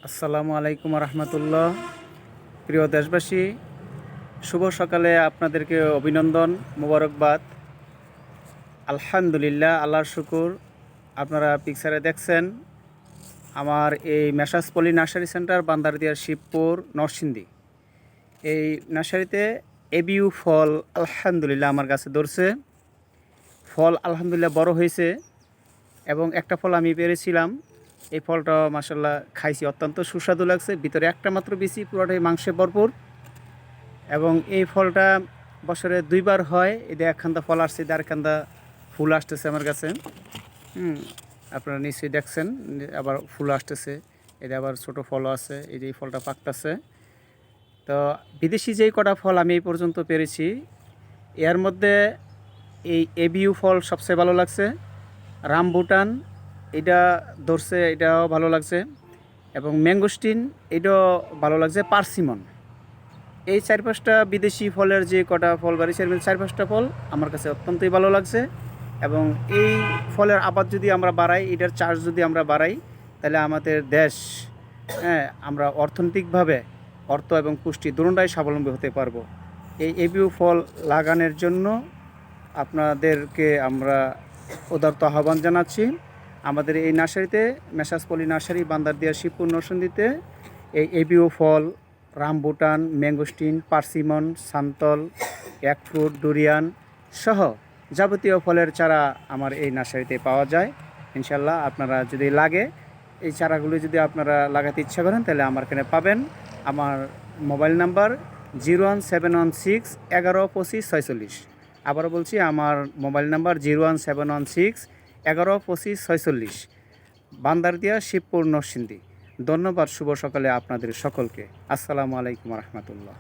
আসসালামু আলাইকুম রহমতুল্লাহ। প্রিয় দেশবাসী, শুভ সকালে আপনাদেরকে অভিনন্দন, মোবারকবাদ। আলহামদুলিল্লাহ, আল্লাহর শুকুর। আপনারা পিকচারে দেখছেন আমার এই মেসাজ পলি নার্সারি সেন্টার, বান্দারদিয়া, শিবপুর, নরসিংদী। এই নার্সারিতে এবিইউ ফল আলহামদুলিল্লাহ আমার কাছে ধরছে। ফল আলহামদুলিল্লাহ বড় হয়েছে এবং একটা ফল আমি পেরেছিলাম। এই ফলটা মাশাআল্লাহ খাইছি, অত্যন্ত সুস্বাদু লাগছে। ভিতরে একটা মাত্র বিচি, পুরোটাই মাংসে ভরপুর। এবং এই ফলটা বছরে দুইবার হয়। এই যে একখান্দা ফল আসছে, আরেকখান্দা ফুল আসতেছে আমার কাছে। আপনারা নিশ্চয়ই দেখছেন, আবার ফুল আসতেছে। এটা আবার ছোট ফলও আছে। এই যে এই ফলটা পাকতেছে। তো বিদেশি যেই কটা ফল আমি এই পর্যন্ত পেরেছি, এর মধ্যে এই এবিইউ ফল সবচেয়ে ভালো লাগছে। রামবুটান এটা ধরছে, এটাও ভালো লাগছে। এবং ম্যাঙ্গোস্টিন এটাও ভালো লাগছে। পার্সিমন, এই 4-5টা বিদেশি ফলের যে কটা ফল বাড়িছে, এর মধ্যে 4-5টা ফল আমার কাছে অত্যন্তই ভালো লাগছে। এবং এই ফলের আবাদ যদি আমরা বাড়াই, এটার চার্জ যদি আমরা বাড়াই, তাহলে আমাদের দেশ, আমরা অর্থনৈতিকভাবে অর্থ এবং পুষ্টি দুটোটাই স্বাবলম্বী হতে পারবো। এই এবিইউ ফল লাগানোর জন্য আপনাদেরকে আমরা উদারত আহ্বান জানাচ্ছি। আমাদের এই নার্সারিতে, মেসাজ পলি নার্সারি, বান্দারদিয়া, শিবপুর, নরসিংদীতে এই এবিইউ ফল, রামবুটান, ম্যাঙ্গোস্টিন, পার্সিমন, সান্তল, একফ্রুট, ডুরিয়ান সহ যাবতীয় ফলের চারা আমার এই নার্সারিতে পাওয়া যায়। ইনশাল্লাহ আপনারা যদি লাগে, এই চারাগুলো যদি আপনারা লাগাতে ইচ্ছা করেন, তাহলে আমার এখানে পাবেন। আমার মোবাইল নাম্বার 01716 11 25 46। আবারও বলছি, আমার মোবাইল নাম্বার 01716 11 25 46, বান্দারদিয়া, শিবপুর, নরসিংদী। ধন্যবাদ। শুভ সকালে আপনাদের সকলকে। আসসালামু আলাইকুম রহমতুল্লাহ।